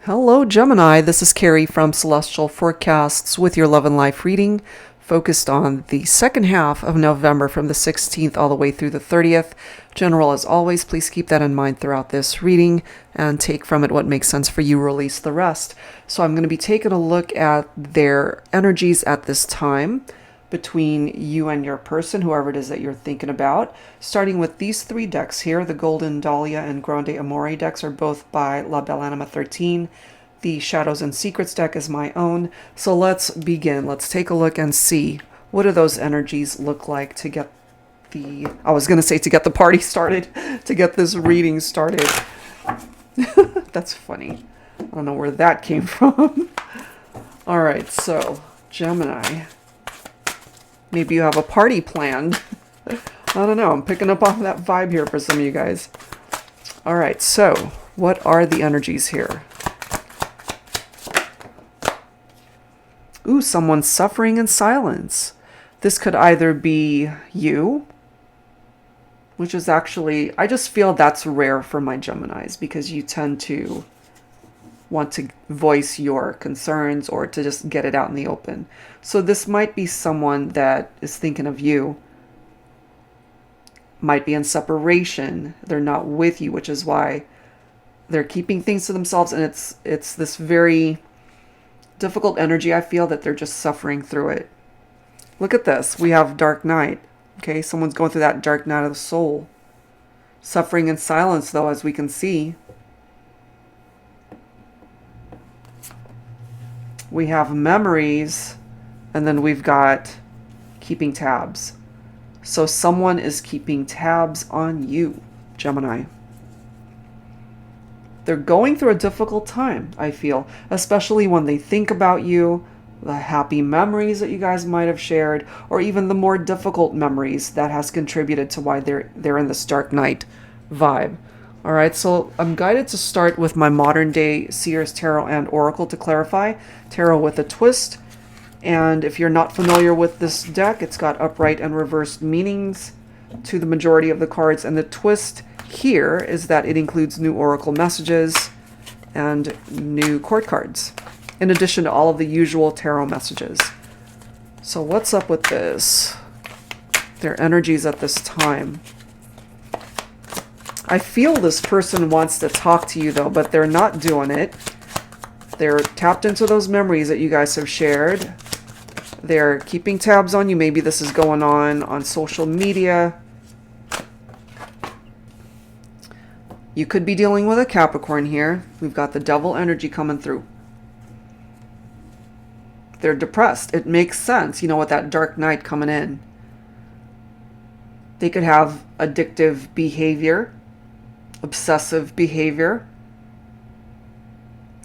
Hello, Gemini. This is Carrie from Celestial Forecasts with your love and life reading, focused on the second half of November from the 16th all the way through the 30th. General, as always, please keep that in mind throughout this reading and take from it what makes sense for you, release the rest. So I'm going to be taking a look at their energies at this time between you and your person, whoever it is that you're thinking about. Starting with these three decks here, the Golden Dahlia and Grande Amore decks are both by La Belle Anima 13. The Shadows and Secrets deck is my own. So let's begin. Let's take a look and see what do those energies look like to get I was going to say to get the party started, to get this reading started. That's funny. I don't know where that came from. All right, so Gemini. Maybe you have a party planned. I don't know. I'm picking up off that vibe here for some of you guys. All right, so what are the energies here? Ooh, someone's suffering in silence. This could either be you, which is actually, I just feel that's rare for my Geminis because you tend to want to voice your concerns or to just get it out in the open. So this might be someone that is thinking of you, might be in separation. They're not with you, which is why they're keeping things to themselves. And it's this very difficult energy. I feel that they're just suffering through it. Look at this. We have dark night. Okay, someone's going through that dark night of the soul. Suffering in silence, though, as we can see. We have memories, and then we've got keeping tabs. So someone is keeping tabs on you, Gemini. They're going through a difficult time, I feel, especially when they think about you, the happy memories that you guys might have shared, or even the more difficult memories that has contributed to why they're in this dark night vibe. All right, so I'm guided to start with my modern day Seers Tarot and Oracle to clarify. Tarot with a twist. And if you're not familiar with this deck, it's got upright and reversed meanings to the majority of the cards. And the twist here is that it includes new Oracle messages and new court cards, in addition to all of the usual tarot messages. So what's up with this? Their energies at this time. I feel this person wants to talk to you, though, but they're not doing it. They're tapped into those memories that you guys have shared. They're keeping tabs on you. Maybe this is going on social media. You could be dealing with a Capricorn here. We've got the Devil energy coming through. They're depressed. It makes sense, you know, with that dark night coming in. They could have addictive behavior, obsessive behavior.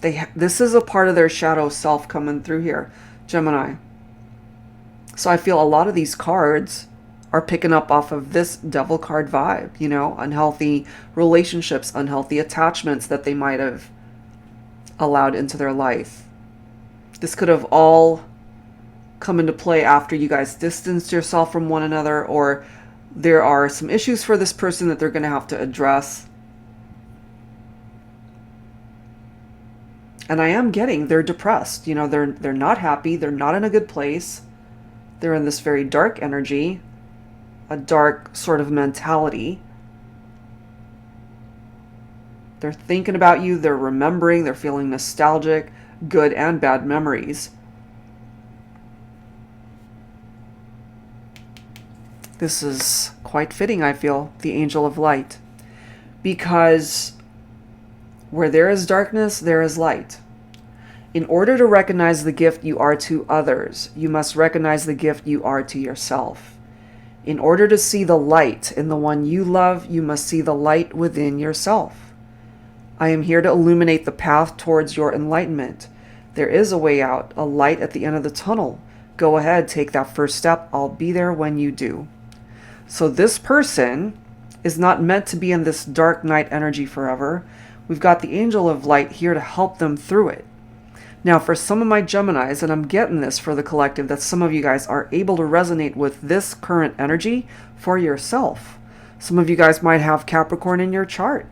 This is a part of their shadow self coming through here, Gemini. So I feel a lot of these cards are picking up off of this Devil card vibe, you know, unhealthy relationships, unhealthy attachments that they might have allowed into their life. This could have all come into play after you guys distanced yourself from one another, or there are some issues for this person that they're going to have to address. And I am getting they're depressed. You know, they're not happy. They're not in a good place. They're in this very dark energy, a dark sort of mentality. They're thinking about you. They're remembering. They're feeling nostalgic, good and bad memories. This is quite fitting, I feel, the Angel of Light. Because where there is darkness, there is light. In order to recognize the gift you are to others, you must recognize the gift you are to yourself. In order to see the light in the one you love, you must see the light within yourself. I am here to illuminate the path towards your enlightenment. There is a way out, a light at the end of the tunnel. Go ahead, take that first step. I'll be there when you do. So this person is not meant to be in this dark night energy forever. We've got the Angel of Light here to help them through it. Now, for some of my Geminis, and I'm getting this for the collective, that some of you guys are able to resonate with this current energy for yourself. Some of you guys might have Capricorn in your chart.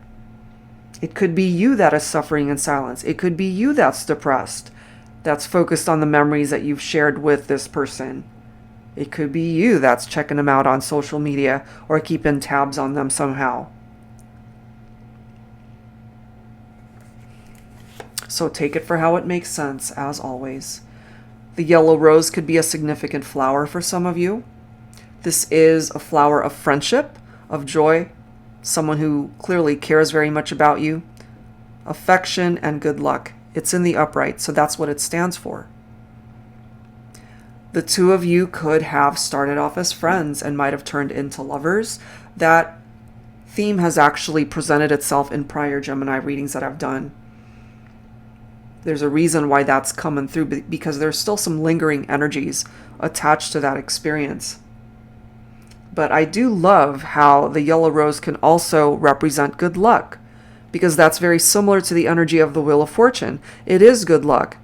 It could be you that is suffering in silence. It could be you that's depressed, that's focused on the memories that you've shared with this person. It could be you that's checking them out on social media or keeping tabs on them somehow. So take it for how it makes sense, as always. The yellow rose could be a significant flower for some of you. This is a flower of friendship, of joy, someone who clearly cares very much about you, affection, and good luck. It's in the upright, so that's what it stands for. The two of you could have started off as friends and might have turned into lovers. That theme has actually presented itself in prior Gemini readings that I've done. There's a reason why that's coming through, because there's still some lingering energies attached to that experience. But I do love how the yellow rose can also represent good luck, because that's very similar to the energy of the Wheel of Fortune. It is good luck.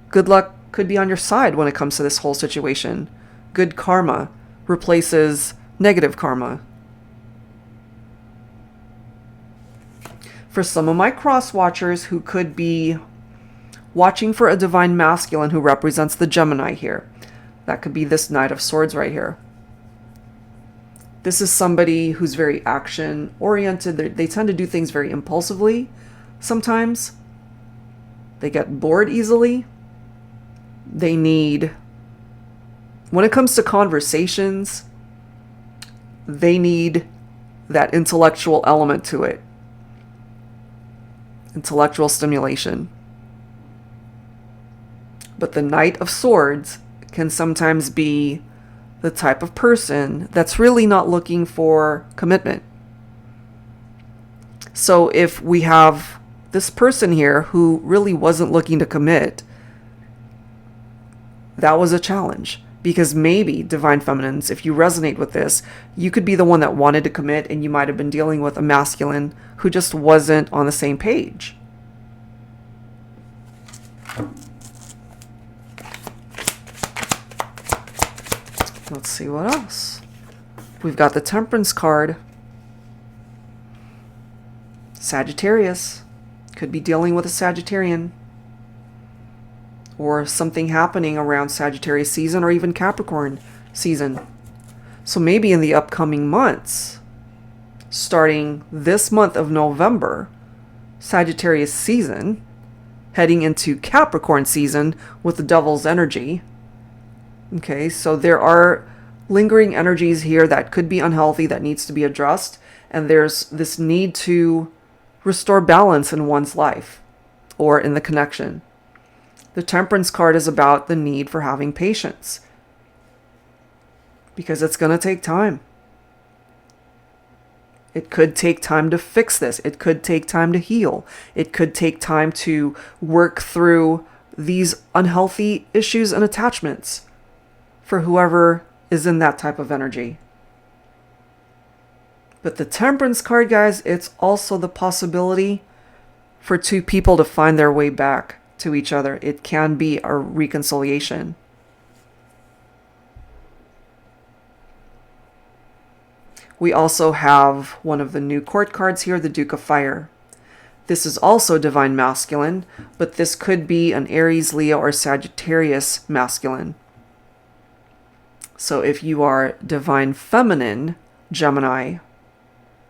Good luck could be on your side when it comes to this whole situation. Good karma replaces negative karma. For some of my cross watchers who could be watching for a divine masculine who represents the Gemini here, that could be this Knight of Swords right here. This is somebody who's very action oriented. They tend to do things very impulsively sometimes. They get bored easily. They need, when it comes to conversations, they need that intellectual element to it. Intellectual stimulation. But the Knight of Swords can sometimes be the type of person that's really not looking for commitment. So if we have this person here who really wasn't looking to commit, that was a challenge. Because maybe, Divine Feminines, if you resonate with this, you could be the one that wanted to commit, and you might have been dealing with a masculine who just wasn't on the same page. Let's see what else. We've got the Temperance card. Sagittarius. Could be dealing with a Sagittarian. Or something happening around Sagittarius season, or even Capricorn season. So maybe in the upcoming months, starting this month of November, Sagittarius season, heading into Capricorn season with the Devil's energy. Okay, so there are lingering energies here that could be unhealthy, that needs to be addressed. And there's this need to restore balance in one's life or in the connection. The Temperance card is about the need for having patience, because it's going to take time. It could take time to fix this. It could take time to heal. It could take time to work through these unhealthy issues and attachments for whoever is in that type of energy. But the Temperance card, guys, it's also the possibility for two people to find their way back to each other. It can be a reconciliation. We also have one of the new court cards here, the Duke of Fire. This is also Divine Masculine, but this could be an Aries, Leo, or Sagittarius masculine. So if you are Divine Feminine Gemini,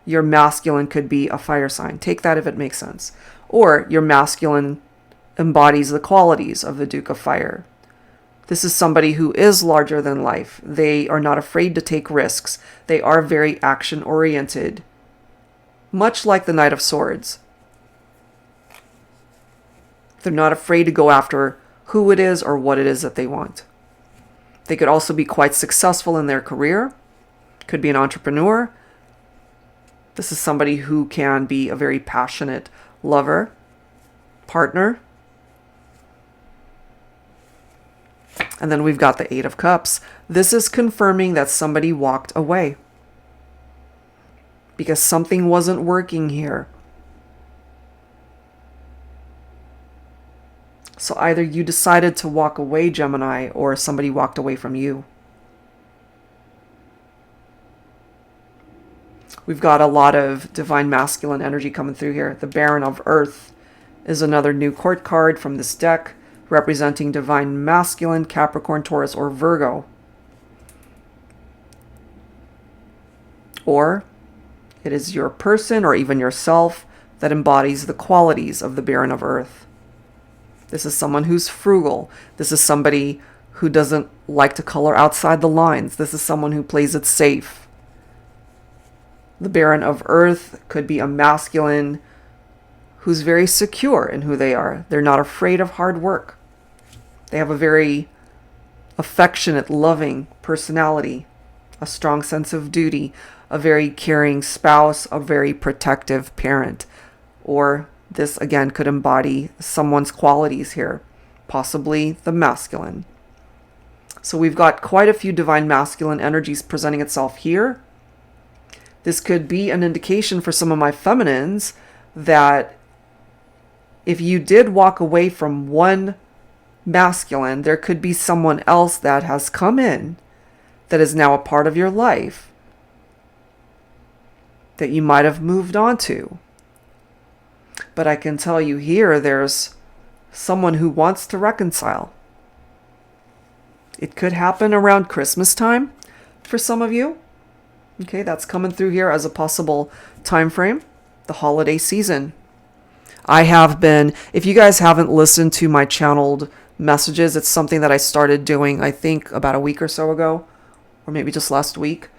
your masculine could be a fire sign. Take that if it makes sense. Or your masculine embodies the qualities of the Duke of Fire. This is somebody who is larger than life. They are not afraid to take risks. They are very action-oriented, much like the Knight of Swords. They're not afraid to go after who it is or what it is that they want. They could also be quite successful in their career. Could be an entrepreneur. This is somebody who can be a very passionate lover, partner. And then we've got the Eight of Cups. This is confirming that somebody walked away because something wasn't working here. So either you decided to walk away, Gemini, or somebody walked away from you. We've got a lot of divine masculine energy coming through here. The Baron of Earth is another new court card from this deck, representing divine masculine, Capricorn, Taurus, or Virgo. Or it is your person or even yourself that embodies the qualities of the Baron of Earth. This is someone who's frugal. This is somebody who doesn't like to color outside the lines. This is someone who plays it safe. The Baron of Earth could be a masculine who's very secure in who they are. They're not afraid of hard work. They have a very affectionate, loving personality, a strong sense of duty, a very caring spouse, a very protective parent. Or this, again, could embody someone's qualities here, possibly the masculine. So we've got quite a few divine masculine energies presenting itself here. This could be an indication for some of my feminines that if you did walk away from one masculine, there could be someone else that has come in that is now a part of your life that you might have moved on to. But I can tell you here, there's someone who wants to reconcile. It could happen around Christmas time for some of you. Okay, that's coming through here as a possible time frame, the holiday season. I have been, if you guys haven't listened to my channeled messages, it's something that I started doing, I think, about a week or so ago, or maybe just last week.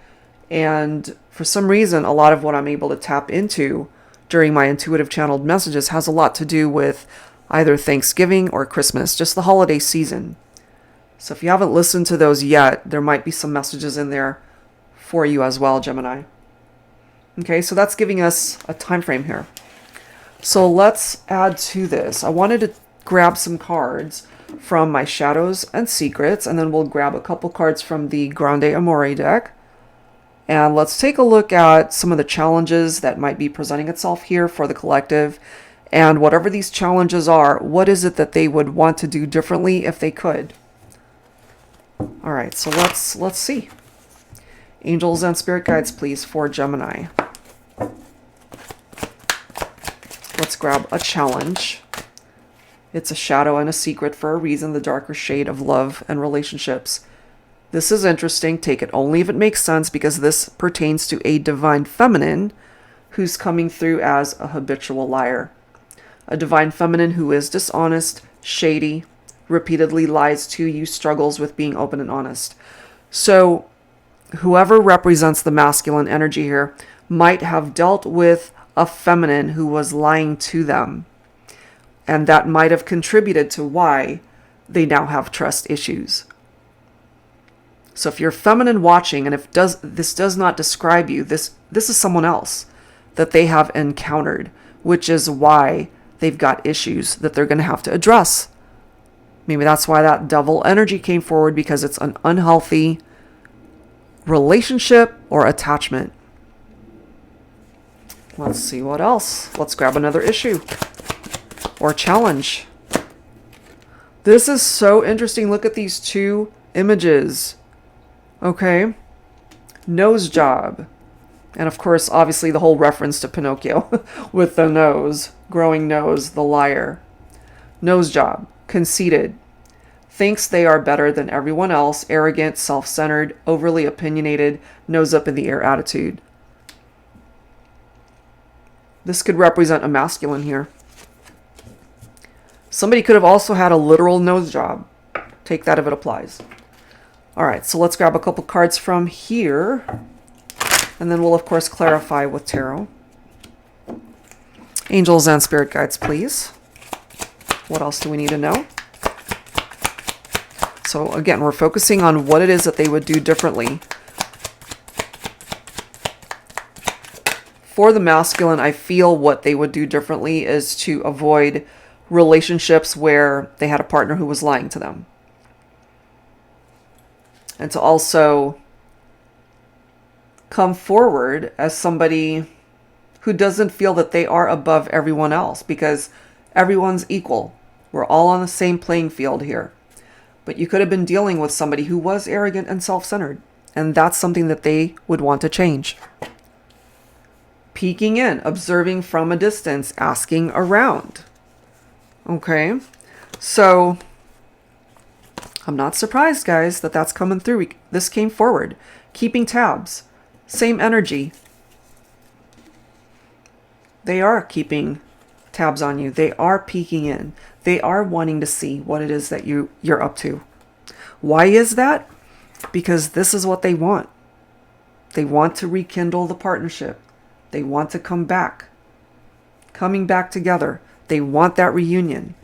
And for some reason, a lot of what I'm able to tap into during my intuitive channeled messages has a lot to do with either Thanksgiving or Christmas, just the holiday season. So if you haven't listened to those yet, there might be some messages in there for you as well, Gemini. Okay, so that's giving us a time frame here. So let's add to this. I wanted to grab some cards from my Shadows and Secrets, and then we'll grab a couple cards from the Grande Amore deck. And let's take a look at some of the challenges that might be presenting itself here for the collective. And whatever these challenges are, what is it that they would want to do differently if they could? All right, so let's see. Angels and spirit guides, please, for Gemini. Let's grab a challenge. It's a shadow and a secret for a reason, the darker shade of love and relationships. This is interesting. Take it only if it makes sense, because this pertains to a divine feminine who's coming through as a habitual liar. A divine feminine who is dishonest, shady, repeatedly lies to you, struggles with being open and honest. So whoever represents the masculine energy here might have dealt with a feminine who was lying to them. And that might have contributed to why they now have trust issues. So if you're feminine watching, and if this does not describe you, this is someone else that they have encountered, which is why they've got issues that they're going to have to address. Maybe that's why that devil energy came forward, because it's an unhealthy relationship or attachment. Let's see what else. Let's grab another issue or challenge. This is so interesting. Look at these two images. Okay. Nose job. And of course, obviously the whole reference to Pinocchio with the nose, growing nose, the liar. Nose job, conceited. Thinks they are better than everyone else, arrogant, self-centered, overly opinionated, nose up in the air attitude. This could represent a masculine here. Somebody could have also had a literal nose job. Take that if it applies. All right, so let's grab a couple cards from here. And then we'll, of course, clarify with tarot. Angels and spirit guides, please. What else do we need to know? So again, we're focusing on what it is that they would do differently. For the masculine, I feel what they would do differently is to avoid relationships where they had a partner who was lying to them. And to also come forward as somebody who doesn't feel that they are above everyone else, because everyone's equal. We're all on the same playing field here. But you could have been dealing with somebody who was arrogant and self-centered, and that's something that they would want to change. peeking in, observing from a distance, asking around. Okay, so I'm not surprised, guys, that that's coming through. This came forward. Keeping tabs. Same energy. They are keeping tabs on you. They are peeking in. They are wanting to see what it is that you're up to. Why is that? Because this is what they want. They want to rekindle the partnership. They want to come back. Coming back together. They want that reunion.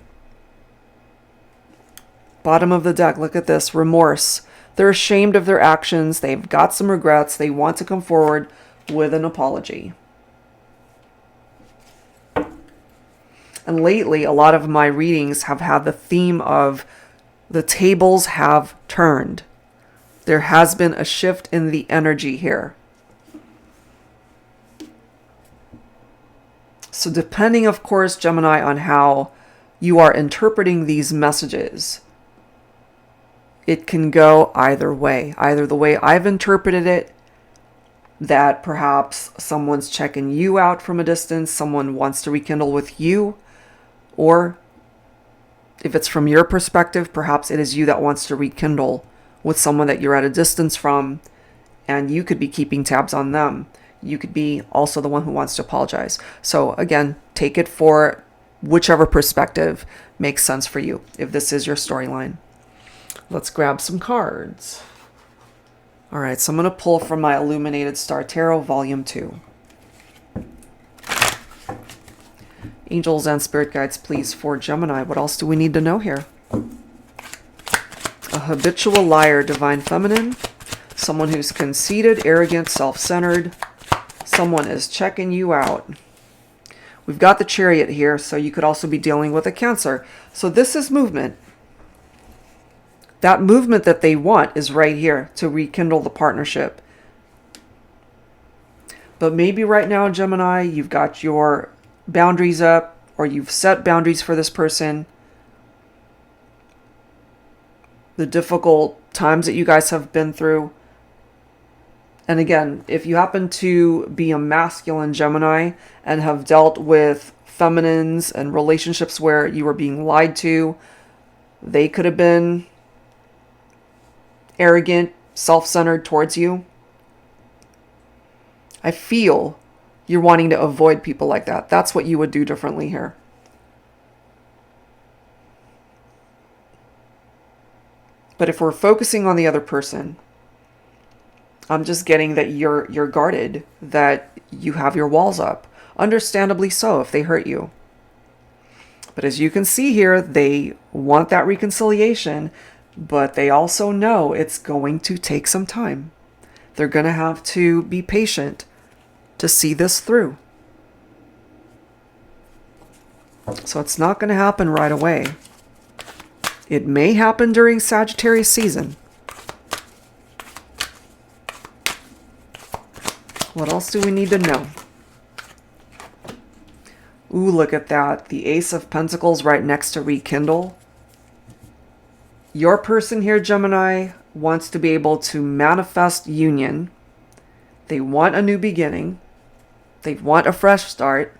Bottom of the deck, look at this. Remorse. They're ashamed of their actions. They've got some regrets. They want to come forward with an apology. And lately, a lot of my readings have had the theme of the tables have turned. There has been a shift in the energy here. So depending, of course, Gemini, on how you are interpreting these messages, it can go either way. Either the way I've interpreted it, that perhaps someone's checking you out from a distance, someone wants to rekindle with you, or if it's from your perspective, perhaps it is you that wants to rekindle with someone that you're at a distance from, and you could be keeping tabs on them. You could be also the one who wants to apologize. So again, take it for whichever perspective makes sense for you, if this is your storyline. Let's grab some cards. All right, so I'm going to pull from my Illuminated Star Tarot, Volume 2. Angels and spirit guides, please, for Gemini. What else do we need to know here? A habitual liar, divine feminine. Someone who's conceited, arrogant, self-centered. Someone is checking you out. We've got the Chariot here, so you could also be dealing with a Cancer. So this is movement. That movement that they want is right here to rekindle the partnership. But maybe right now, Gemini, you've got your boundaries up, or you've set boundaries for this person. The difficult times that you guys have been through. And again, if you happen to be a masculine Gemini and have dealt with feminines and relationships where you were being lied to, they could have been arrogant, self-centered towards you. I feel you're wanting to avoid people like that. That's what you would do differently here. But if we're focusing on the other person, I'm just getting that you're guarded, that you have your walls up. Understandably so if they hurt you. But as you can see here, they want that reconciliation, but they also know it's going to take some time. They're going to have to be patient to see this through. So it's not going to happen right away. It may happen during Sagittarius season. What else do we need to know? Ooh, look at that. The Ace of Pentacles right next to rekindle. Your person here, Gemini, wants to be able to manifest union. They want a new beginning. They want a fresh start.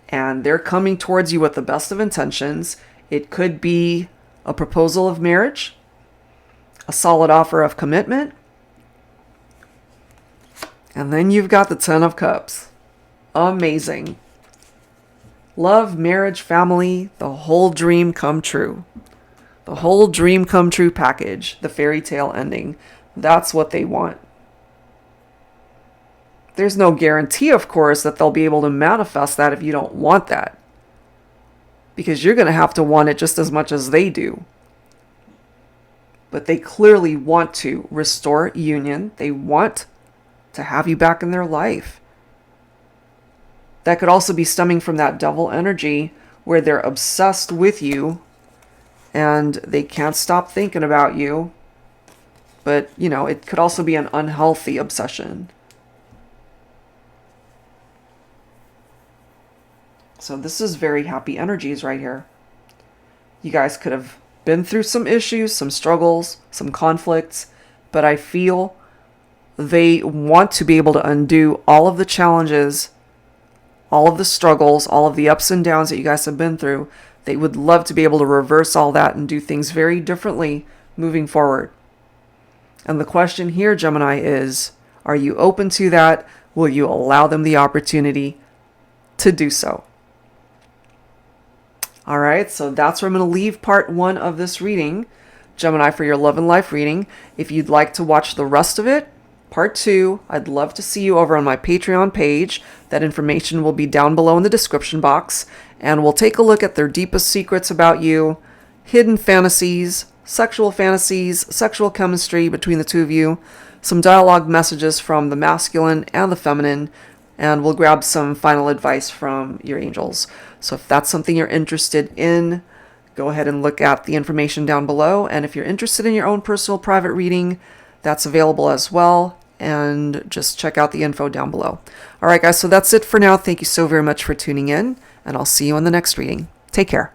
And they're coming towards you with the best of intentions. It could be a proposal of marriage, a solid offer of commitment. And then you've got the Ten of Cups. Amazing. Love, marriage, family, the whole dream come true. The whole dream come true package, the fairy tale ending. That's what they want. There's no guarantee, of course, that they'll be able to manifest that if you don't want that. Because you're going to have to want it just as much as they do. But they clearly want to restore union. They want to have you back in their life. That could also be stemming from that devil energy where they're obsessed with you and they can't stop thinking about you. But, you know, it could also be an unhealthy obsession. So this is very happy energies right here. You guys could have been through some issues, some struggles, some conflicts, but I feel They want to be able to undo all of the challenges, all of the struggles, all of the ups and downs that you guys have been through. They would love to be able to reverse all that and do things very differently moving forward. And the question here, Gemini, is, are you open to that? Will you allow them the opportunity to do so? All right, so that's where I'm going to leave part 1 of this reading, Gemini, for your love and life reading. If you'd like to watch the rest of it, part 2, I'd love to see you over on my Patreon page. That information will be down below in the description box. And we'll take a look at their deepest secrets about you, hidden fantasies, sexual chemistry between the two of you, some dialogue messages from the masculine and the feminine, and we'll grab some final advice from your angels. So if that's something you're interested in, go ahead and look at the information down below. And if you're interested in your own personal private reading, that's available as well. And just check out the info down below. All right, guys, so that's it for now. Thank you so very much for tuning in, and I'll see you in the next reading. Take care.